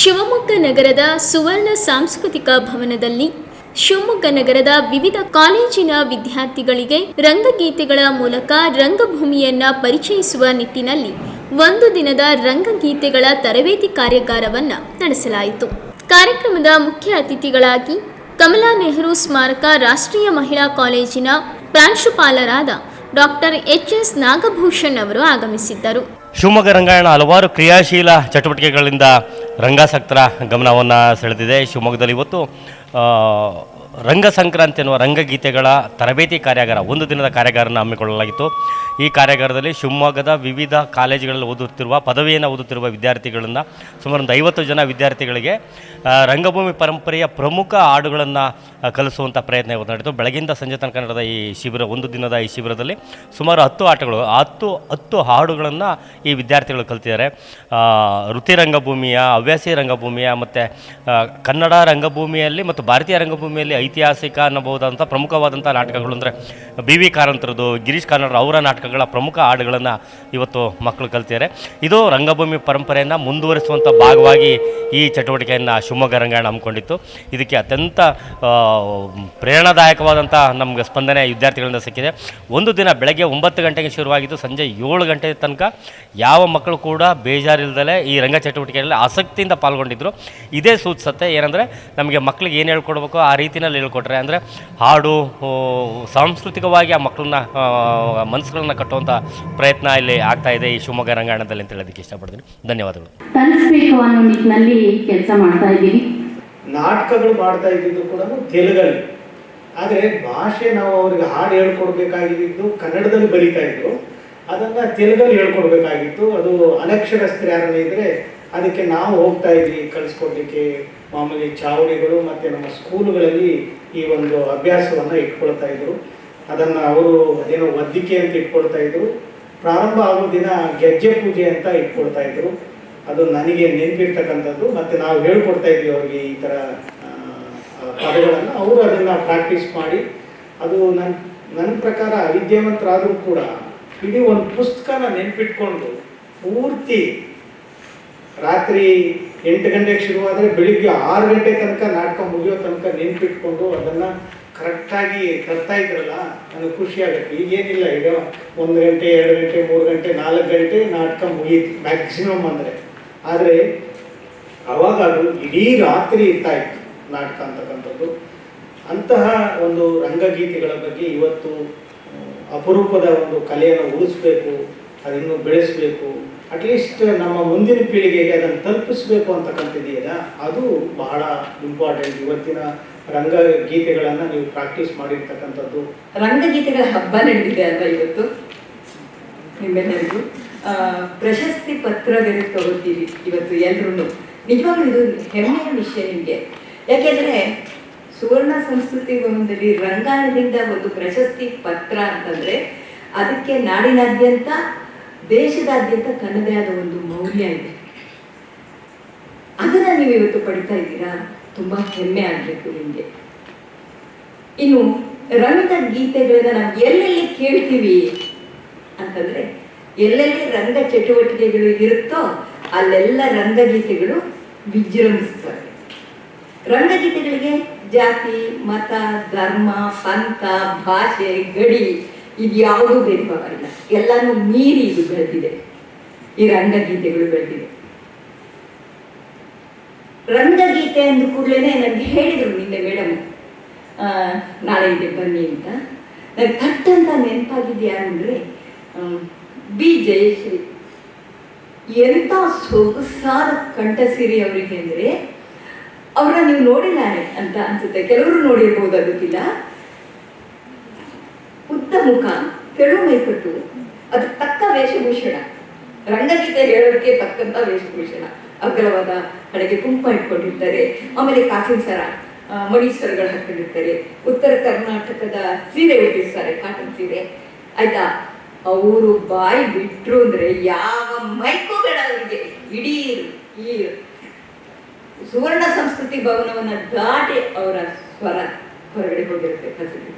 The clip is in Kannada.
ಶಿವಮೊಗ್ಗ ನಗರದ ಸುವರ್ಣ ಸಾಂಸ್ಕೃತಿಕ ಭವನದಲ್ಲಿ ಶಿವಮೊಗ್ಗ ನಗರದ ವಿವಿಧ ಕಾಲೇಜಿನ ವಿದ್ಯಾರ್ಥಿಗಳಿಗೆ ರಂಗಗೀತೆಗಳ ಮೂಲಕ ರಂಗಭೂಮಿಯನ್ನ ಪರಿಚಯಿಸುವ ನಿಟ್ಟಿನಲ್ಲಿ ಒಂದು ದಿನದ ರಂಗಗೀತೆಗಳ ತರಬೇತಿ ಕಾರ್ಯಾಗಾರವನ್ನು ನಡೆಸಲಾಯಿತು. ಕಾರ್ಯಕ್ರಮದ ಮುಖ್ಯ ಅತಿಥಿಗಳಾಗಿ ಕಮಲಾ ನೆಹರು ಸ್ಮಾರಕ ರಾಷ್ಟ್ರೀಯ ಮಹಿಳಾ ಕಾಲೇಜಿನ ಪ್ರಾಂಶುಪಾಲರಾದ ಡಾಕ್ಟರ್ ಎಚ್.ಎಸ್. ನಾಗಭೂಷಣ್ ಅವರು ಆಗಮಿಸಿದ್ದರು. ಶಿವಮೊಗ್ಗ ರಂಗಾಯಣ ಹಲವಾರು ಕ್ರಿಯಾಶೀಲ ಚಟುವಟಿಕೆಗಳಿಂದ ರಂಗಾಸಕ್ತರ ಗಮನವನ್ನು ಸೆಳೆದಿದೆ. ಶಿವಮೊಗ್ಗದಲ್ಲಿ ಇವತ್ತು ರಂಗ ಸಂಕ್ರಾಂತಿ ಎನ್ನುವ ರಂಗಗೀತೆಗಳ ತರಬೇತಿ ಕಾರ್ಯಾಗಾರ, ಒಂದು ದಿನದ ಕಾರ್ಯಾಗಾರನ ಹಮ್ಮಿಕೊಳ್ಳಲಾಗಿತ್ತು. ಈ ಕಾರ್ಯಾಗಾರದಲ್ಲಿ ಶಿವಮೊಗ್ಗದ ವಿವಿಧ ಕಾಲೇಜುಗಳಲ್ಲಿ ಓದುತ್ತಿರುವ ಪದವಿಯನ್ನು ಓದುತ್ತಿರುವ ವಿದ್ಯಾರ್ಥಿಗಳನ್ನು ಸುಮಾರು 50 ಜನ ವಿದ್ಯಾರ್ಥಿಗಳಿಗೆ ರಂಗಭೂಮಿ ಪರಂಪರೆಯ ಪ್ರಮುಖ ಹಾಡುಗಳನ್ನು ಕಲಿಸುವಂಥ ಪ್ರಯತ್ನ ಇವತ್ತು ನಡೆಯಿತು. ಬೆಳಗಿಂದ ಸಂಜೆ ತನಕ ನಡೆದ ಈ ಶಿಬಿರ, ಒಂದು ದಿನದ ಈ ಶಿಬಿರದಲ್ಲಿ ಸುಮಾರು 10 ಆಟಗಳು, 10 ಹಾಡುಗಳನ್ನು ಈ ವಿದ್ಯಾರ್ಥಿಗಳು ಕಲ್ತಿದ್ದಾರೆ. ವೃತ್ತಿ ರಂಗಭೂಮಿಯ, ಹವ್ಯಾಸಿ ರಂಗಭೂಮಿಯ ಮತ್ತು ಕನ್ನಡ ರಂಗಭೂಮಿಯಲ್ಲಿ ಮತ್ತು ಭಾರತೀಯ ರಂಗಭೂಮಿಯಲ್ಲಿ ಐತಿಹಾಸಿಕ ಅನ್ನಬಹುದಾದಂಥ ಪ್ರಮುಖವಾದಂಥ ನಾಟಕಗಳು ಅಂದರೆ ಬಿ.ವಿ. ಕಾರಂತರದು, ಗಿರೀಶ್ ಕಾರ್ನಾಡ್ ಅವರ ನಾಟಕಗಳ ಪ್ರಮುಖ ಹಾಡುಗಳನ್ನು ಇವತ್ತು ಮಕ್ಕಳು ಕಲ್ತಿದ್ದಾರೆ. ಇದು ರಂಗಭೂಮಿ ಪರಂಪರೆಯನ್ನು ಮುಂದುವರಿಸುವಂಥ ಭಾಗವಾಗಿ ಈ ಚಟುವಟಿಕೆಯನ್ನು ಶಿವಮೊಗ್ಗ ರಂಗಾಯಣ ಹಮ್ಮಿಕೊಂಡಿತ್ತು. ಇದಕ್ಕೆ ಅತ್ಯಂತ ಪ್ರೇರಣಾದಾಯಕವಾದಂಥ ನಮಗೆ ಸ್ಪಂದನೆ ವಿದ್ಯಾರ್ಥಿಗಳಿಂದ ಸಿಕ್ಕಿದೆ. ಒಂದು ದಿನ ಬೆಳಗ್ಗೆ 9 ಗಂಟೆಗೆ ಶುರುವಾಗಿದ್ದು ಸಂಜೆ 7 ಗಂಟೆ ತನಕ ಯಾವ ಮಕ್ಕಳು ಕೂಡ ಬೇಜಾರಿಲ್ಲದಲೇ ಈ ರಂಗ ಚಟುವಟಿಕೆಯಲ್ಲಿ ಆಸಕ್ತಿಯಿಂದ ಪಾಲ್ಗೊಂಡಿದ್ದರು. ಇದೇ ಸೂಚಿಸುತ್ತೆ ಏನಂದರೆ ನಮಗೆ ಮಕ್ಕಳಿಗೆ ಏನು ಹೇಳ್ಕೊಡ್ಬೇಕು ಆ ರೀತಿಯಲ್ಲಿ ಹೇಳ್ಕೊಟ್ರೆ, ಅಂದರೆ ಹಾಡು ಸಾಂಸ್ಕೃತಿಕವಾಗಿ ಆ ಮಕ್ಕಳನ್ನ ಮನಸ್ಸುಗಳನ್ನ ಕಟ್ಟುವಂಥ ಪ್ರಯತ್ನ ಇಲ್ಲಿ ಆಗ್ತಾ ಇದೆ ಈ ಶಿವಮೊಗ್ಗ ರಂಗಾಯಣದಲ್ಲಿ ಅಂತ ಹೇಳೋದಕ್ಕೆ ಇಷ್ಟಪಡ್ತೀನಿ. ಧನ್ಯವಾದಗಳು. ಕಲಿಸಬೇಕು ಅನ್ನೋ ನಿಟ್ಟಿನಲ್ಲಿ ಕೆಲಸ ಮಾಡ್ತಾ ಇದ್ದೀವಿ. ನಾಟಕಗಳು ಮಾಡ್ತಾ ಇದ್ದಿದ್ದು ಕೂಡ ತೆಲುಗಲ್ಲಿ, ಆದರೆ ಭಾಷೆ ನಾವು ಅವ್ರಿಗೆ ಹಾಡು ಹೇಳ್ಕೊಡ್ಬೇಕಾಗಿದ್ದು ಕನ್ನಡದಲ್ಲಿ ಬರೀತಾ ಇದ್ರು, ಅದನ್ನು ತೆಲುಗಲ್ಲಿ ಹೇಳ್ಕೊಡ್ಬೇಕಾಗಿತ್ತು. ಅದು ಅನಕ್ಷರಸ್ಥರು ಯಾರನ್ನ ಇದ್ದರೆ ಅದಕ್ಕೆ ನಾವು ಹೋಗ್ತಾ ಇದ್ವಿ ಕಲಿಸ್ಕೊಡ್ಲಿಕ್ಕೆ. ಮಾಮೂಲಿ ಚಾವಡಿಗಳು ಮತ್ತು ನಮ್ಮ ಸ್ಕೂಲುಗಳಲ್ಲಿ ಈ ಒಂದು ಅಭ್ಯಾಸವನ್ನು ಇಟ್ಕೊಳ್ತಾ ಇದ್ರು. ಅದನ್ನು ಅವರು ಅದೇನೋ ಒದ್ದಿಕೆ ಅಂತ ಇಟ್ಕೊಳ್ತಾ ಇದ್ರು. ಪ್ರಾರಂಭ ಆಗೋ ದಿನ ಗೆಜ್ಜೆ ಪೂಜೆ ಅಂತ ಇಟ್ಕೊಳ್ತಾ ಇದ್ರು. ಅದು ನನಗೆ ನೆನಪಿರ್ತಕ್ಕಂಥದ್ದು. ಮತ್ತು ನಾವು ಹೇಳ್ಕೊಡ್ತಾ ಇದ್ವಿ ಅವ್ರಿಗೆ ಈ ಥರ ಪದಗಳನ್ನು. ಅವರು ಅದನ್ನು ಪ್ರಾಕ್ಟೀಸ್ ಮಾಡಿ, ಅದು ನನ್ನ ಪ್ರಕಾರ ಅವಿದ್ಯಾವಂತರಾದರೂ ಕೂಡ ಇಡೀ ಒಂದು ಪುಸ್ತಕನ ನೆನಪಿಟ್ಕೊಂಡು ಪೂರ್ತಿ ರಾತ್ರಿ 8 ಗಂಟೆಗೆ ಶುರುವಾದರೆ ಬೆಳಿಗ್ಗೆ 6 ಗಂಟೆ ತನಕ ನಾಟಕ ಮುಗಿಯೋ ತನಕ ನೆನಪಿಟ್ಕೊಂಡು ಅದನ್ನು ಕರೆಕ್ಟಾಗಿ ತರ್ತಾ ಇದ್ರಲ್ಲ, ನನಗೆ ಖುಷಿ ಆಗುತ್ತೆ. ಈಗೇನಿಲ್ಲ, ಈಗ 1 ಗಂಟೆ 2 ಗಂಟೆ 3 ಗಂಟೆ 4 ಗಂಟೆ ನಾಟಕ ಮುಗೀತು ಮ್ಯಾಕ್ಸಿಮಮ್ ಅಂದರೆ. ಆದರೆ ಅವಾಗ ಅದು ಇಡೀ ರಾತ್ರಿ ಇರ್ತಾಯಿತ್ತು ನಾಟಕ ಅಂತಕ್ಕಂಥದ್ದು. ಅಂತಹ ಒಂದು ರಂಗಗೀತೆಗಳ ಬಗ್ಗೆ ಇವತ್ತು ಅಪರೂಪದ ಒಂದು ಕಲೆಯನ್ನು ಉಳಿಸ್ಬೇಕು, ಅದನ್ನು ಬೆಳೆಸಬೇಕು, ಅಟ್ಲೀಸ್ಟ್ ನಮ್ಮ ಮುಂದಿನ ಪೀಳಿಗೆಗೆ ಅದನ್ನು ತಲುಪಿಸ್ಬೇಕು ಅಂತಕ್ಕಂಥದ್ದಿದೆಯಲ್ಲ, ಅದು ಬಹಳ ಇಂಪಾರ್ಟೆಂಟ್. ಇವತ್ತಿನ ರಂಗಗೀತೆಗಳನ್ನು ನೀವು ಪ್ರಾಕ್ಟೀಸ್ ಮಾಡಿರ್ತಕ್ಕಂಥದ್ದು. ರಂಗಗೀತೆಗಳ ಹಬ್ಬ ನಡೆದಿದೆ ಅಲ್ವಾ ಇವತ್ತು ನಿಮ್ಮೆಲ್ಲರಿಗೂ. ಪ್ರಶಸ್ತಿ ಪತ್ರ ಬೇರೆ ತಗೋತೀವಿ ಇವತ್ತು ಎಲ್ಲರೂ. ನಿಜವಾಗ್ಲೂ ಇದು ಹೆಮ್ಮೆಯ ವಿಷಯ ನಿಮಗೆ. ಯಾಕೆಂದರೆ ಸುವರ್ಣ ಸಂಸ್ಕೃತಿ ಭವನದಲ್ಲಿ ರಂಗಾಯಣದಿಂದ ಒಂದು ಪ್ರಶಸ್ತಿ ಪತ್ರ ಅಂತಂದರೆ ಅದಕ್ಕೆ ನಾಡಿನಾದ್ಯಂತ ದೇಶದಾದ್ಯಂತ ತನ್ನದೇ ಆದ ಒಂದು ಮೌಲ್ಯ ಇದೆ. ಅದನ್ನು ನೀವು ಇವತ್ತು ಪಡಿತಾ ಇದ್ದೀರಾ, ತುಂಬ ಹೆಮ್ಮೆ ಆಗಬೇಕು ನಿಮಗೆ. ಇನ್ನು ರಂಗಗೀತೆಗಳನ್ನ ನಾವು ಎಲ್ಲೆಲ್ಲಿ ಕೇಳ್ತೀವಿ ಅಂತಂದರೆ, ಎಲ್ಲೆಲ್ಲಿ ರಂಗ ಚಟುವಟಿಕೆಗಳು ಇರುತ್ತೋ ಅಲ್ಲೆಲ್ಲ ರಂಗಗೀತೆಗಳು ವಿಜೃಂಭಿಸ್ತವೆ. ರಂಗಗೀತೆಗಳಿಗೆ ಜಾತಿ, ಮತ, ಧರ್ಮ, ಪಂಥ, ಭಾಷೆ, ಗಡಿ ಇದ್ಯಾವುದೂ ಭೇದ ಭಾವ ಇಲ್ಲ. ಎಲ್ಲನೂ ಮೀರಿ ಇದು ಬೆಳೆದಿದೆ, ಈ ರಂಗಗೀತೆಗಳು ಬೆಳೆದಿದೆ. ರಂಗಗೀತೆ ಅಂದ ಕೂಡಲೇ ನನಗೆ ಹೇಳಿದರು ನಿನ್ನೆ ಮೇಡಮ್, ನಾಳೆ ಇದೆ ಬನ್ನಿ ಅಂತ. ನನಗೆ ಥಟ್ಟಂತ ನೆನಪಾಗಿದ್ದು ಯಾರು ಅಂದರೆ ಬಿ ಜಯಶ್ರೀ. ಎಂಥ ಸೊಗಸಾದ ಕಂಠಸಿರಿ ಅವರಿಗೆ ಅಂದರೆ, ಅವ್ರನ್ನ ನೀವು ನೋಡಿಲ್ಲ ಅಂತ ಅನ್ಸುತ್ತೆ, ಕೆಲವರು ನೋಡಿರ್ಬೋದು, ಅದಕ್ಕಿಲ್ಲ. ಉದ್ದ ಮುಖ, ತೆಳು ಮೈಕಟ್ಟು, ಅದು ತಕ್ಕ ವೇಷಭೂಷಣ, ರಂಗಗೀತೆ ಹೇಳೋದಕ್ಕೆ ತಕ್ಕಂಥ ವೇಷಭೂಷಣ. ಅಗ್ರವಾದ ಹಣೆಗೆ ಕುಂಕುಮ ಇಟ್ಕೊಂಡಿರ್ತಾರೆ, ಆಮೇಲೆ ಕಾಸಿನ ಸರ, ಮಣೀಶ್ವರಗಳು ಹಾಕೊಂಡಿರ್ತಾರೆ, ಉತ್ತರ ಕರ್ನಾಟಕದ ಸೀರೆ ಉಟ್ಟಿರ್ತಾರೆ, ಕಾಟನ್ ಸೀರೆ, ಆಯ್ತಾ. ಅವರು ಬಾಯಿ ಬಿಟ್ರು ಅಂದರೆ ಯಾವ ಮೈಕು ಬೇಡ ಅವರಿಗೆ. ಇಡೀ ಈ ಸುವರ್ಣ ಸಂಸ್ಕೃತಿ ಭವನವನ್ನು ದಾಟಿ ಅವರ ಸ್ವರ ಹೊರಗಡೆ ಹೋಗಿರುತ್ತೆ. ಹಸಿರು